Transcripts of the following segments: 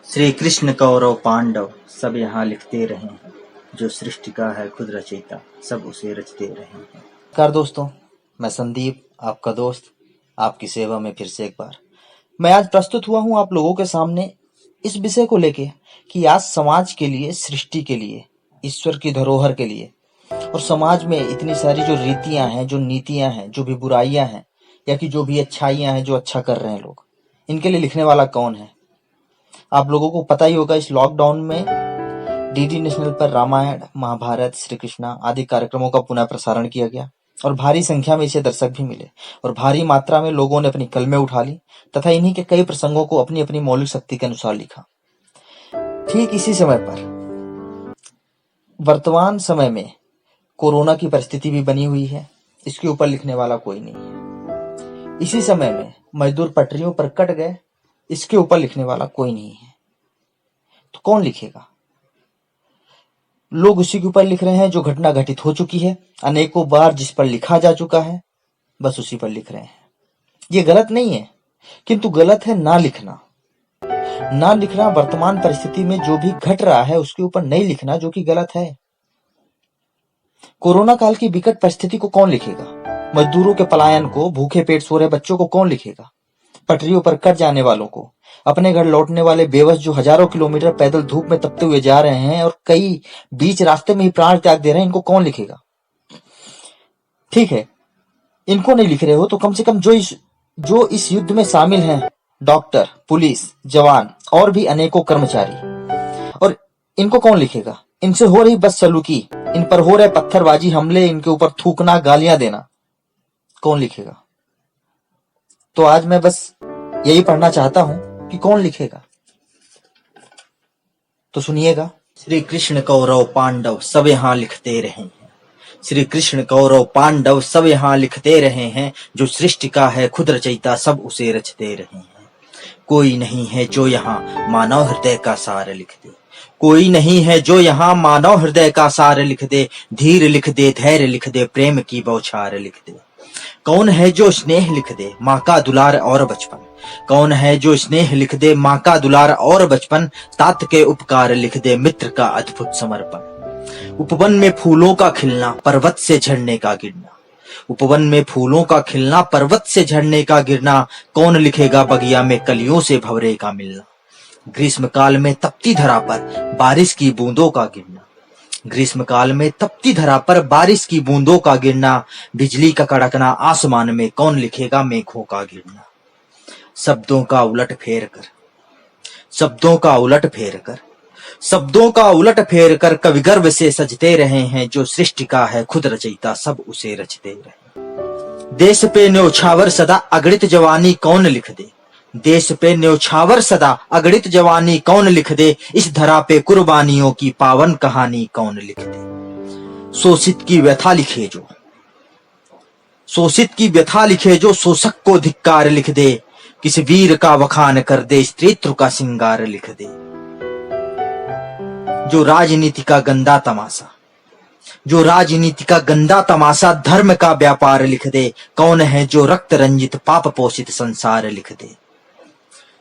श्री कृष्ण कौरव पांडव सब यहाँ लिखते रहे हैं, जो सृष्टि का है खुद रचयिता सब उसे रचते रहे हैं। नमस्कार दोस्तों, मैं संदीप आपका दोस्त आपकी सेवा में फिर से एक बार मैं आज प्रस्तुत हुआ हूँ आप लोगों के सामने इस विषय को लेके कि आज समाज के लिए, सृष्टि के लिए, ईश्वर की धरोहर के लिए और समाज में इतनी सारी जो रीतियां हैं, जो नीतियां हैं, जो भी बुराइयां हैं या कि जो भी अच्छाइयां हैं, जो अच्छा कर रहे हैं लोग, इनके लिए लिखने वाला कौन है। आप लोगों को पता ही होगा, इस लॉकडाउन में डीडी नेशनल पर रामायण, महाभारत, श्री कृष्णा आदि कार्यक्रमों का पुनः प्रसारण किया गया और भारी संख्या में इसे दर्शक भी मिले और भारी मात्रा में लोगों ने अपनी कलमें उठा ली तथा इन्हीं के कई प्रसंगों को अपनी अपनी मौलिक शक्ति के अनुसार लिखा। ठीक इसी समय पर वर्तमान समय में कोरोना की परिस्थिति भी बनी हुई है, इसके ऊपर लिखने वाला कोई नहीं है। इसी समय में मजदूर पटरियों पर कट गए, इसके ऊपर लिखने वाला कोई नहीं है। तो कौन लिखेगा? लोग उसी के ऊपर लिख रहे हैं जो घटना घटित हो चुकी है, अनेकों बार जिस पर लिखा जा चुका है, बस उसी पर लिख रहे हैं। ये गलत नहीं है, किंतु गलत है ना लिखना। ना लिखना, वर्तमान परिस्थिति में जो भी घट रहा है उसके ऊपर नहीं लिखना, जो कि गलत है। कोरोना काल की विकट परिस्थिति को कौन लिखेगा? मजदूरों के पलायन को, भूखे पेट सो रहे बच्चों को कौन लिखेगा? पटरियों पर कट जाने वालों को, अपने घर लौटने वाले बेबस जो हजारों किलोमीटर पैदल धूप में तपते हुए जा रहे हैं और कई बीच रास्ते में ही प्राण त्याग दे रहे हैं, इनको कौन लिखेगा? ठीक है, इनको नहीं लिख रहे हो तो कम से कम जो इस युद्ध में शामिल हैं, डॉक्टर, पुलिस, जवान और भी अनेकों कर्मचारी, और इनको कौन लिखेगा? इनसे हो रही बदसलूकी, इन पर हो रहे पत्थरबाजी हमले, इनके ऊपर थूकना, गालियां देना, कौन लिखेगा? तो आज मैं बस यही पढ़ना चाहता हूं कि कौन लिखेगा। तो सुनिएगा। श्री कृष्ण कौरव पांडव सब यहाँ लिखते रहे हैं, श्री कृष्ण कौरव पांडव सब यहाँ लिखते रहे हैं, जो सृष्टि का है खुद रचयिता सब उसे रचते रहे हैं। कोई नहीं है जो यहाँ मानव हृदय का सार लिख दे, कोई नहीं है जो यहाँ मानव हृदय का सार लिख दे, धीर लिख दे, धैर्य लिख दे, प्रेम की बौछार लिख दे। कौन है जो स्नेह लिख दे, माँ का दुलार और बचपन, कौन है जो स्नेह लिख दे, माँ का दुलार और बचपन, तात के उपकार लिख दे, मित्र का अद्भुत समर्पण। उपवन में फूलों का खिलना, पर्वत से झरने का गिरना, उपवन में फूलों का खिलना, पर्वत से झरने का गिरना, कौन लिखेगा बगिया में कलियों से भंवरे का मिलना। ग्रीष्म काल में तपती धरा पर बारिश की बूंदों का गिरना, ग्रीष्म काल में तपती धरा पर बारिश की बूंदों का गिरना, बिजली का कड़कना आसमान में, कौन लिखेगा मेघों का गिरना। शब्दों का उलट फेर कर, शब्दों का उलट फेर कर, शब्दों का उलट फेर कर, कवि गर्व से सजते रहे हैं, जो सृष्टि का है खुद रचयिता सब उसे रचते रहे। देश पे न्योछावर सदा अगणित जवानी कौन लिख दे, देश पे न्योछावर सदा अगणित जवानी कौन लिख दे, इस धरा पे कुर्बानियों की पावन कहानी कौन लिख दे। शोषित की व्यथा लिखे जो, शोषित की व्यथा लिखे जो, शोषक को धिक्कार लिख दे, किस वीर का वखान कर दे, स्त्रीत्व का सिंगार लिख दे। जो राजनीति का गंदा तमाशा, जो राजनीति का गंदा तमाशा धर्म का व्यापार लिख दे, कौन है जो रक्त रंजित पाप पोषित संसार लिख दे।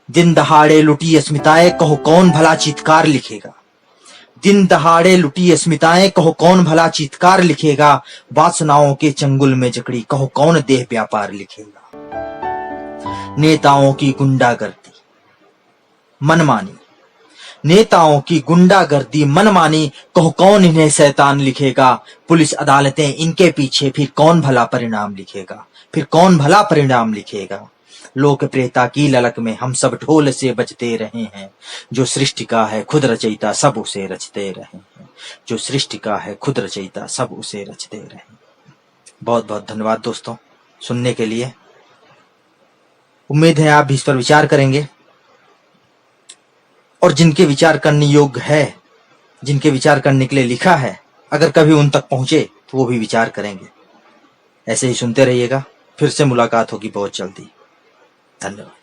दिन दहाड़े लुटी अस्मिताएं कहो कौन भला चीत्कार लिखेगा, दिन दहाड़े लुटी अस्मिताएं कहो कौन भला चीत्कार लिखेगा, वासनाओं के चंगुल में जकड़ी कहो कौन देह व्यापार लिखेगा। नेताओं की गुंडागर्दी मनमानी, नेताओं की गुंडागर्दी मनमानी, कहो कौन इन्हें शैतान लिखेगा। पुलिस अदालतें इनके पीछे, फिर कौन भला परिणाम लिखेगा, फिर कौन भला परिणाम लिखेगा। लोकप्रियता की ललक में हम सब ढोल से बजते रहे हैं, जो सृष्टि का है खुद रचयिता सब उसे रचते रहे हैं, जो सृष्टि का है खुद रचयिता सब उसे रचते रहे। बहुत बहुत धन्यवाद दोस्तों सुनने के लिए। उम्मीद है आप भी इस पर विचार करेंगे और जिनके विचार करने योग्य है, जिनके विचार करने के लिए लिखा है, अगर कभी उन तक पहुंचे तो वो भी विचार करेंगे। ऐसे ही सुनते रहिएगा, फिर से मुलाकात होगी बहुत जल्दी। धन्यवाद।